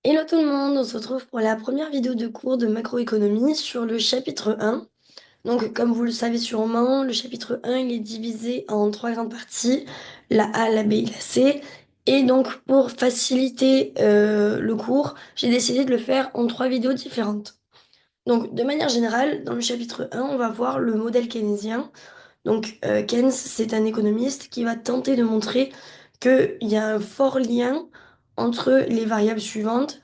Hello tout le monde, on se retrouve pour la première vidéo de cours de macroéconomie sur le chapitre 1. Donc comme vous le savez sûrement, le chapitre 1 il est divisé en trois grandes parties, la A, la B et la C. Et donc pour faciliter le cours, j'ai décidé de le faire en trois vidéos différentes. Donc de manière générale, dans le chapitre 1, on va voir le modèle keynésien. Donc Keynes, c'est un économiste qui va tenter de montrer qu'il y a un fort lien entre les variables suivantes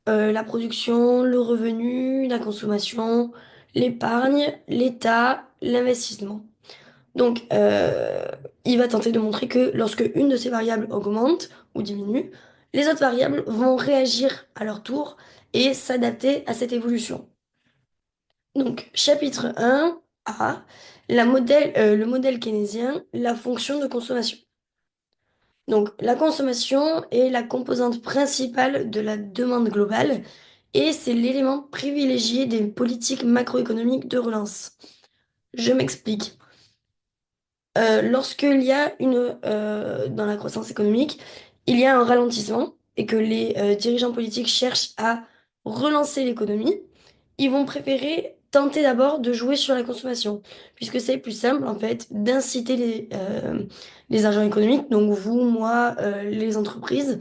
la production, le revenu, la consommation, l'épargne, l'État, l'investissement. Donc, il va tenter de montrer que lorsque une de ces variables augmente ou diminue, les autres variables vont réagir à leur tour et s'adapter à cette évolution. Donc, chapitre 1, A, le modèle keynésien, la fonction de consommation. Donc, la consommation est la composante principale de la demande globale et c'est l'élément privilégié des politiques macroéconomiques de relance. Je m'explique. Lorsqu'il y a dans la croissance économique, il y a un ralentissement et que les dirigeants politiques cherchent à relancer l'économie, ils vont préférer tenter d'abord de jouer sur la consommation, puisque c'est plus simple en fait d'inciter les agents économiques, donc vous, moi, les entreprises,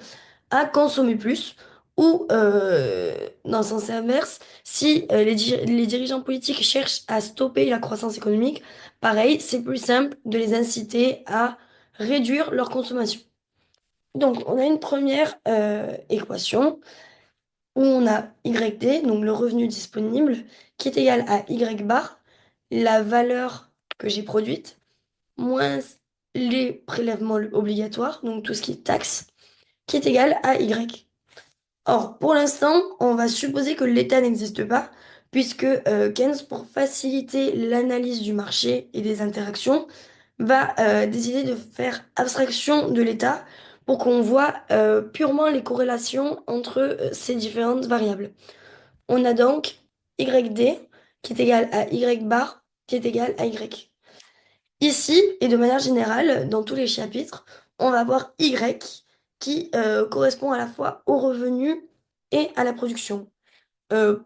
à consommer plus, ou dans le sens inverse, si les dirigeants politiques cherchent à stopper la croissance économique, pareil, c'est plus simple de les inciter à réduire leur consommation. Donc, on a une première équation où on a YD, donc le revenu disponible, qui est égal à Y bar, la valeur que j'ai produite, moins les prélèvements obligatoires, donc tout ce qui est taxe, qui est égal à Y. Or, pour l'instant, on va supposer que l'État n'existe pas, puisque Keynes, pour faciliter l'analyse du marché et des interactions, va décider de faire abstraction de l'État pour qu'on voit purement les corrélations entre ces différentes variables. On a donc YD qui est égal à Y bar qui est égal à Y. Ici, et de manière générale, dans tous les chapitres, on va voir Y qui correspond à la fois au revenu et à la production.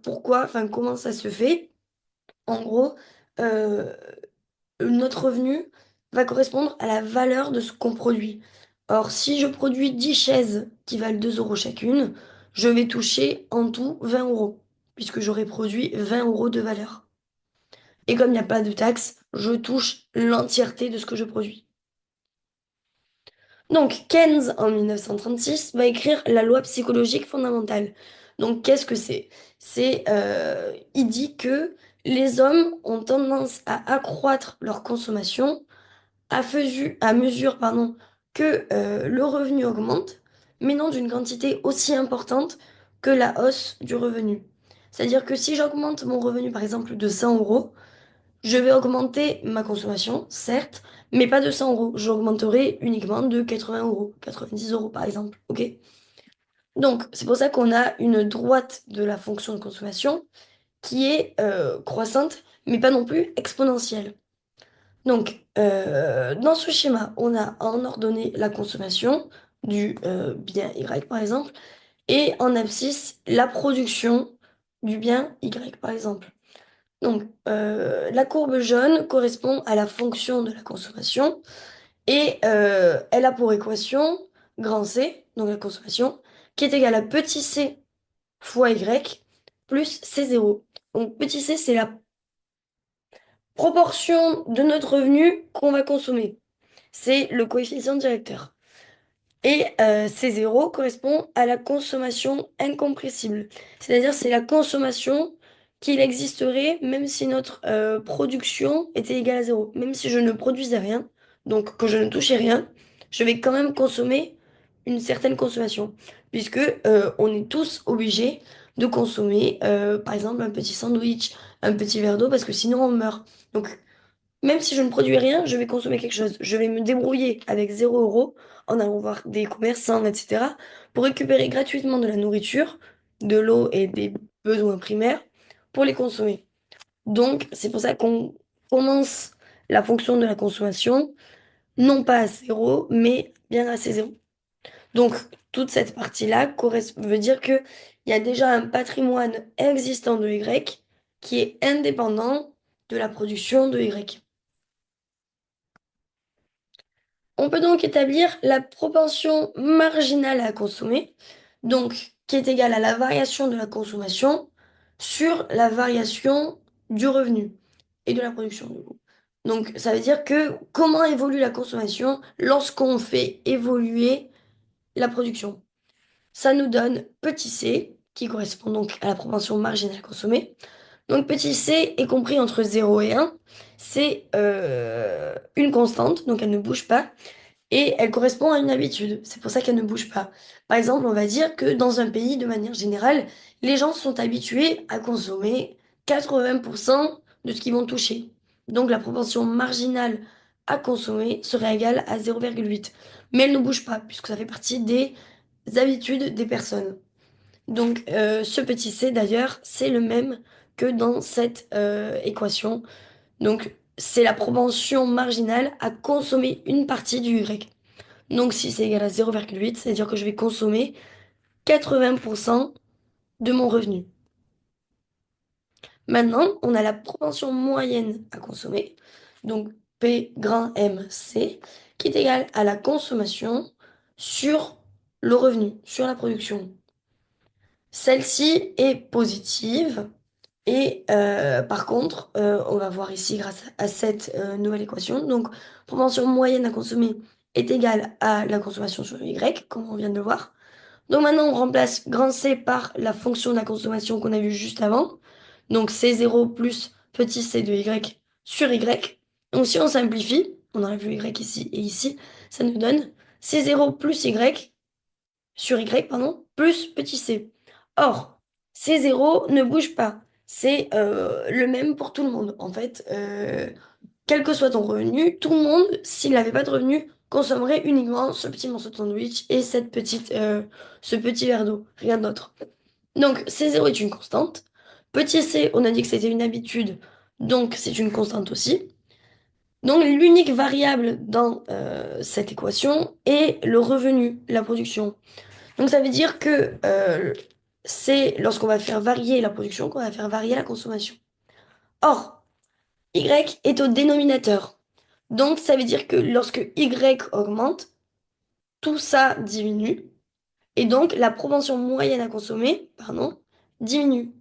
Pourquoi, enfin, comment ça se fait? En gros, euh, notre revenu va correspondre à la valeur de ce qu'on produit. Or, si je produis 10 chaises qui valent 2 euros chacune, je vais toucher en tout 20 euros, puisque j'aurai produit 20 euros de valeur. Et comme il n'y a pas de taxe, je touche l'entièreté de ce que je produis. Donc, Keynes, en 1936, va écrire la loi psychologique fondamentale. Donc, qu'est-ce que c'est? Il dit que les hommes ont tendance à accroître leur consommation à mesure que le revenu augmente, mais non d'une quantité aussi importante que la hausse du revenu. C'est-à-dire que si j'augmente mon revenu, par exemple, de 100 euros, je vais augmenter ma consommation, certes, mais pas de 100 euros. J'augmenterai uniquement de 80 euros, 90 euros par exemple. OK? Donc, c'est pour ça qu'on a une droite de la fonction de consommation qui est croissante, mais pas non plus exponentielle. Donc, dans ce schéma, on a en ordonnée la consommation du bien Y par exemple, et en abscisse la production du bien Y par exemple. Donc, la courbe jaune correspond à la fonction de la consommation et elle a pour équation grand C, donc la consommation, qui est égale à petit c fois Y plus C0. Donc, petit c, c'est la proportion de notre revenu qu'on va consommer. C'est le coefficient directeur. Et C0 correspond à la consommation incompressible. C'est-à-dire c'est la consommation qu'il existerait même si notre production était égale à zéro. Même si je ne produisais rien, donc que je ne touchais rien, je vais quand même consommer une certaine consommation. Puisque on est tous obligés de consommer, par exemple, un petit sandwich, un petit verre d'eau, parce que sinon on meurt. Donc même si je ne produis rien, je vais consommer quelque chose. Je vais me débrouiller avec 0 € en allant voir des commerçants, etc., pour récupérer gratuitement de la nourriture, de l'eau et des besoins primaires pour les consommer. Donc, c'est pour ça qu'on commence la fonction de la consommation, non pas à 0, mais bien à C0. Donc, toute cette partie-là veut dire qu'il y a déjà un patrimoine existant de Y qui est indépendant de la production de Y. On peut donc établir la propension marginale à consommer, donc qui est égale à la variation de la consommation sur la variation du revenu et de la production, du coup. Donc ça veut dire que comment évolue la consommation lorsqu'on fait évoluer la production. Ça nous donne petit c, qui correspond donc à la propension marginale consommée. Donc petit c est compris entre 0 et 1. C'est une constante, donc elle ne bouge pas. Et elle correspond à une habitude. C'est pour ça qu'elle ne bouge pas. Par exemple, on va dire que dans un pays, de manière générale, les gens sont habitués à consommer 80% de ce qu'ils vont toucher. Donc la proportion marginale à consommer serait égale à 0,8. Mais elle ne bouge pas, puisque ça fait partie des habitudes des personnes. Donc ce petit c, d'ailleurs, c'est le même que dans cette équation. Donc c'est la propension marginale à consommer une partie du y. Donc si c'est égal à 0,8, c'est-à-dire que je vais consommer 80% de mon revenu. Maintenant, on a la propension moyenne à consommer, donc P grand M C, qui est égale à la consommation sur le revenu, sur la production. Celle-ci est positive et par contre, on va voir ici grâce à cette nouvelle équation, donc propension moyenne à consommer est égale à la consommation sur Y, comme on vient de le voir. Donc maintenant, on remplace grand C par la fonction de la consommation qu'on a vue juste avant. Donc C0 plus petit c de Y sur Y. Donc si on simplifie, on enlève le Y ici et ici, ça nous donne C0 plus Y sur Y, pardon, plus petit c. Or, C0 ne bouge pas. C'est le même pour tout le monde. En fait, quel que soit ton revenu, tout le monde, s'il n'avait pas de revenu, consommerait uniquement ce petit morceau de sandwich et ce petit verre d'eau, rien d'autre. Donc, C0 est une constante. Petit c, on a dit que c'était une habitude, donc c'est une constante aussi. Donc, l'unique variable dans cette équation est le revenu, la production. Donc, ça veut dire que c'est lorsqu'on va faire varier la production qu'on va faire varier la consommation. Or, Y est au dénominateur. Donc, ça veut dire que lorsque Y augmente, tout ça diminue. Et donc, la propension moyenne à consommer, pardon, diminue.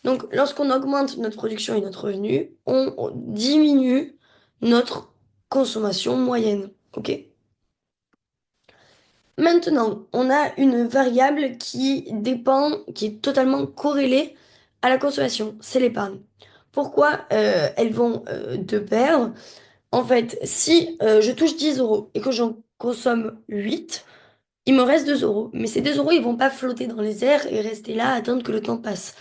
Donc, lorsqu'on augmente notre production et notre revenu, on diminue notre consommation moyenne. OK? Maintenant, on a une variable qui dépend, qui est totalement corrélée à la consommation, c'est l'épargne. Pourquoi elles vont de pair? En fait, si je touche 10 euros et que j'en consomme 8, il me reste 2 euros. Mais ces 2 euros, ils vont pas flotter dans les airs et rester là, attendre que le temps passe.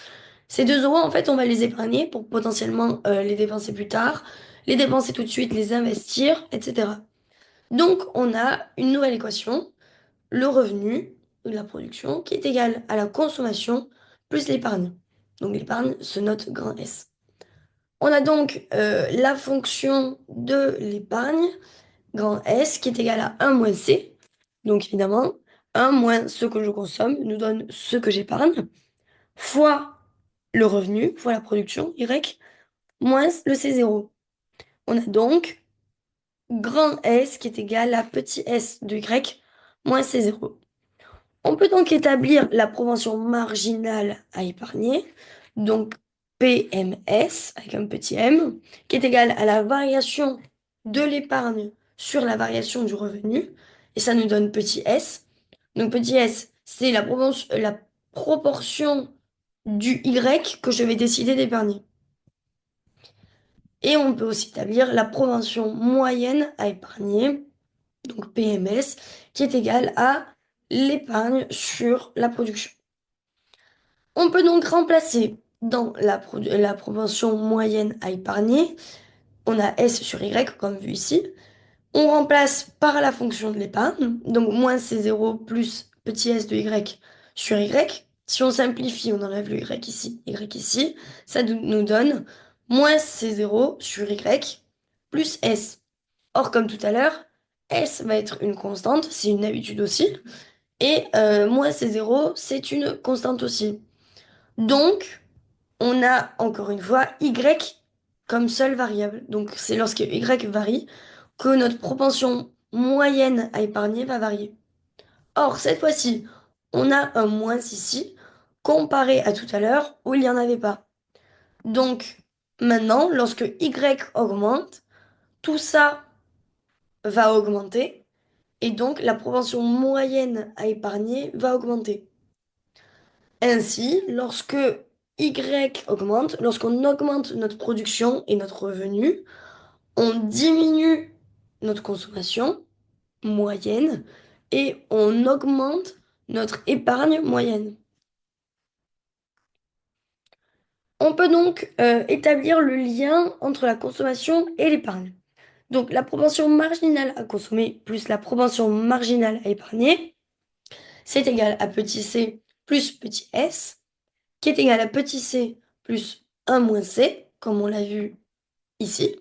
Ces 2 euros, en fait, on va les épargner pour potentiellement les dépenser plus tard, les dépenser tout de suite, les investir, etc. Donc, on a une nouvelle équation, le revenu de la production, qui est égal à la consommation plus l'épargne. Donc, l'épargne se note grand S. On a donc la fonction de l'épargne, grand S, qui est égal à 1 moins C. Donc évidemment, 1 moins ce que je consomme nous donne ce que j'épargne, fois le revenu, fois la production, Y, moins le C0. On a donc grand S qui est égal à petit s de Y, moins C0. On peut donc établir la propension marginale à épargner, donc PMS avec un petit m, qui est égal à la variation de l'épargne sur la variation du revenu, et ça nous donne petit s. Donc petit s, c'est la proportion du Y que je vais décider d'épargner. Et on peut aussi établir la propension moyenne à épargner, donc PMS, qui est égal à l'épargne sur la production. On peut donc remplacer dans la propension moyenne à épargner, on a S sur Y comme vu ici, on remplace par la fonction de l'épargne, donc moins C0 plus petit s de Y sur Y. Si on simplifie, on enlève le Y ici, ça nous donne moins C0 sur Y plus S. Or, comme tout à l'heure, S va être une constante, c'est une habitude aussi, Et moins C0, c'est une constante aussi. Donc, on a encore une fois Y comme seule variable. Donc, c'est lorsque Y varie que notre propension moyenne à épargner va varier. Or, cette fois-ci, on a un moins ici comparé à tout à l'heure où il n'y en avait pas. Donc, maintenant, lorsque Y augmente, tout ça va augmenter et donc la propension moyenne à épargner va augmenter. Ainsi, lorsque Y augmente, lorsqu'on augmente notre production et notre revenu, on diminue notre consommation moyenne et on augmente notre épargne moyenne. On peut donc établir le lien entre la consommation et l'épargne. Donc la propension marginale à consommer plus la propension marginale à épargner, c'est égal à petit c plus petit s, qui est égal à petit c plus un moins c, comme on l'a vu ici.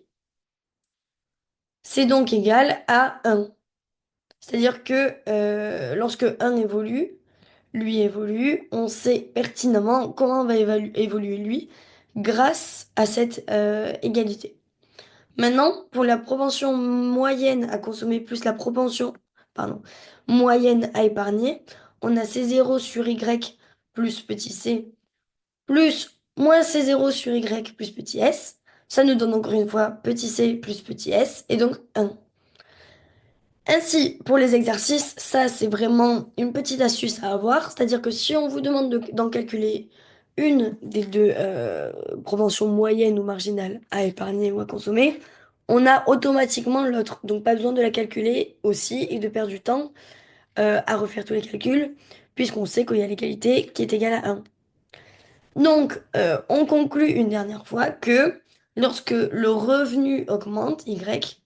C'est donc égal à 1. C'est-à-dire que lorsque 1 évolue, lui évolue, on sait pertinemment comment va évoluer lui grâce à cette égalité. Maintenant, pour la propension moyenne à consommer plus la propension, pardon, moyenne à épargner, on a C0 sur Y plus petit c plus moins C0 sur Y plus petit s. Ça nous donne encore une fois petit c plus petit s et donc 1. Ainsi, pour les exercices, ça c'est vraiment une petite astuce à avoir, c'est-à-dire que si on vous demande d'en calculer une des deux propensions moyennes ou marginales à épargner ou à consommer, on a automatiquement l'autre. Donc pas besoin de la calculer aussi et de perdre du temps à refaire tous les calculs, puisqu'on sait qu'il y a l'égalité qui est égale à 1. Donc on conclut une dernière fois que lorsque le revenu augmente, Y,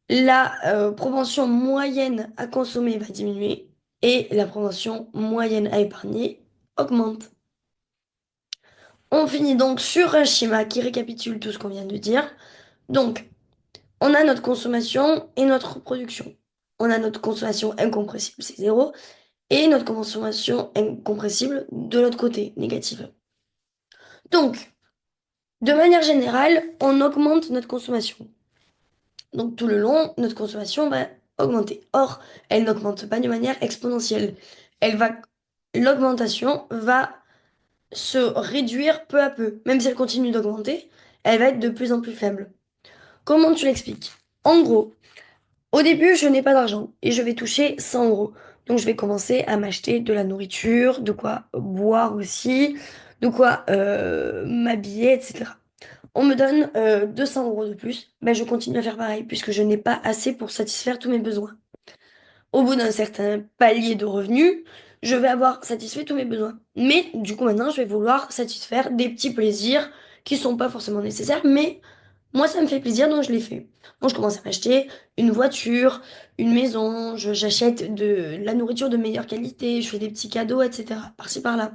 la propension moyenne à consommer va diminuer et la propension moyenne à épargner augmente. On finit donc sur un schéma qui récapitule tout ce qu'on vient de dire. Donc, on a notre consommation et notre production. On a notre consommation incompressible, c'est zéro, et notre consommation incompressible de l'autre côté, négative. Donc, de manière générale, on augmente notre consommation. Donc tout le long, notre consommation va augmenter. Or, elle n'augmente pas de manière exponentielle. Elle va, l'augmentation va se réduire peu à peu. Même si elle continue d'augmenter, elle va être de plus en plus faible. Comment tu l'expliques? En gros, au début, je n'ai pas d'argent et je vais toucher 100 euros. Donc je vais commencer à m'acheter de la nourriture, de quoi boire aussi, de quoi m'habiller, etc. On me donne 200 euros de plus, ben je continue à faire pareil, puisque je n'ai pas assez pour satisfaire tous mes besoins. Au bout d'un certain palier de revenus, je vais avoir satisfait tous mes besoins. Mais du coup, maintenant, je vais vouloir satisfaire des petits plaisirs qui sont pas forcément nécessaires, mais moi, ça me fait plaisir, donc je les fais. Donc, je commence à m'acheter une voiture, une maison, j'achète de la nourriture de meilleure qualité, je fais des petits cadeaux, etc. Par-ci, par-là.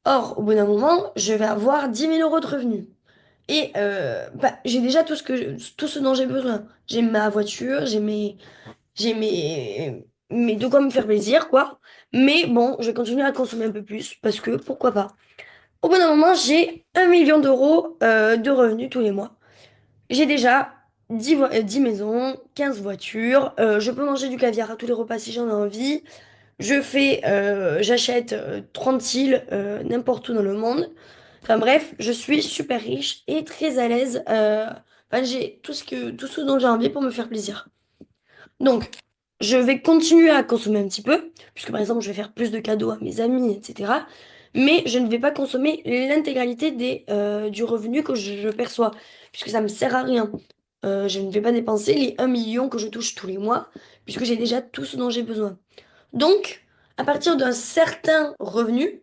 Or, au bout d'un moment, je vais avoir 10 000 euros de revenus. Et bah, j'ai déjà tout ce dont j'ai besoin. J'ai ma voiture, j'ai de quoi me faire plaisir, quoi. Mais bon, je vais continuer à consommer un peu plus parce que pourquoi pas. Au bout d'un moment, j'ai 1 million d'euros de revenus tous les mois. J'ai déjà 10 maisons, 15 voitures. Je peux manger du caviar à tous les repas si j'en ai envie. J'achète 30 îles n'importe où dans le monde. Enfin bref, je suis super riche et très à l'aise. Enfin, j'ai tout ce dont j'ai envie pour me faire plaisir. Donc, je vais continuer à consommer un petit peu, puisque par exemple, je vais faire plus de cadeaux à mes amis, etc. Mais je ne vais pas consommer l'intégralité du revenu que je perçois, puisque ça me sert à rien. Je ne vais pas dépenser les 1 million que je touche tous les mois, puisque j'ai déjà tout ce dont j'ai besoin. Donc, à partir d'un certain revenu,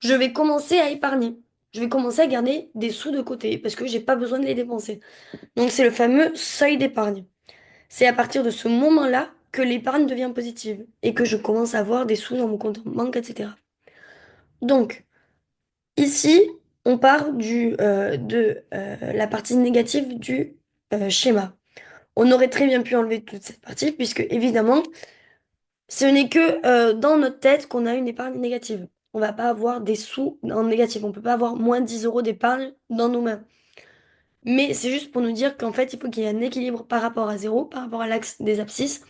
je vais commencer à épargner. Je vais commencer à garder des sous de côté parce que j'ai pas besoin de les dépenser. Donc c'est le fameux seuil d'épargne. C'est à partir de ce moment-là que l'épargne devient positive et que je commence à avoir des sous dans mon compte en banque, etc. Donc ici, on part de la partie négative du schéma. On aurait très bien pu enlever toute cette partie puisque évidemment, Ce n'est que dans notre tête qu'on a une épargne négative. On va pas avoir des sous en négatif. On peut pas avoir moins 10 euros d'épargne dans nos mains. Mais c'est juste pour nous dire qu'en fait, il faut qu'il y ait un équilibre par rapport à zéro, par rapport à l'axe des abscisses,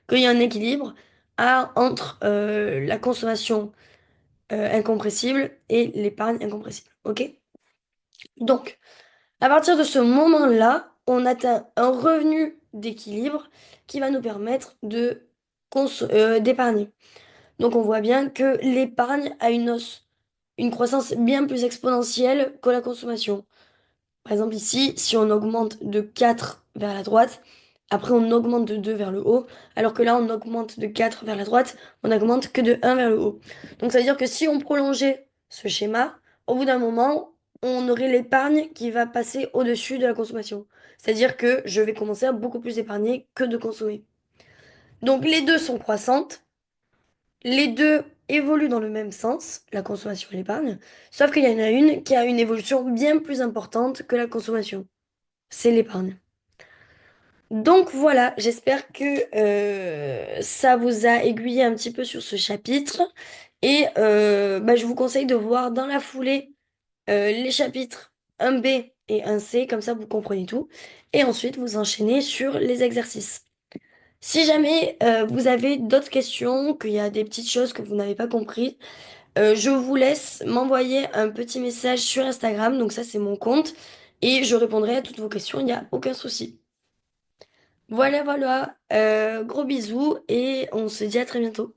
qu'il y ait un équilibre entre la consommation incompressible et l'épargne incompressible. OK? Donc, à partir de ce moment-là, on atteint un revenu d'équilibre qui va nous permettre d'épargner. Donc on voit bien que l'épargne a une croissance bien plus exponentielle que la consommation. Par exemple ici, si on augmente de 4 vers la droite, après on augmente de 2 vers le haut, alors que là on augmente de 4 vers la droite, on n'augmente que de 1 vers le haut. Donc ça veut dire que si on prolongeait ce schéma, au bout d'un moment, on aurait l'épargne qui va passer au-dessus de la consommation. C'est-à-dire que je vais commencer à beaucoup plus épargner que de consommer. Donc les deux sont croissantes. Les deux évoluent dans le même sens, la consommation et l'épargne, sauf qu'il y en a une qui a une évolution bien plus importante que la consommation. C'est l'épargne. Donc voilà, j'espère que ça vous a aiguillé un petit peu sur ce chapitre. Et bah, je vous conseille de voir dans la foulée les chapitres 1B et 1C, comme ça vous comprenez tout. Et ensuite vous enchaînez sur les exercices. Si jamais vous avez d'autres questions, qu'il y a des petites choses que vous n'avez pas compris, je vous laisse m'envoyer un petit message sur Instagram, donc ça c'est mon compte, et je répondrai à toutes vos questions, il n'y a aucun souci. Voilà, voilà, gros bisous et on se dit à très bientôt.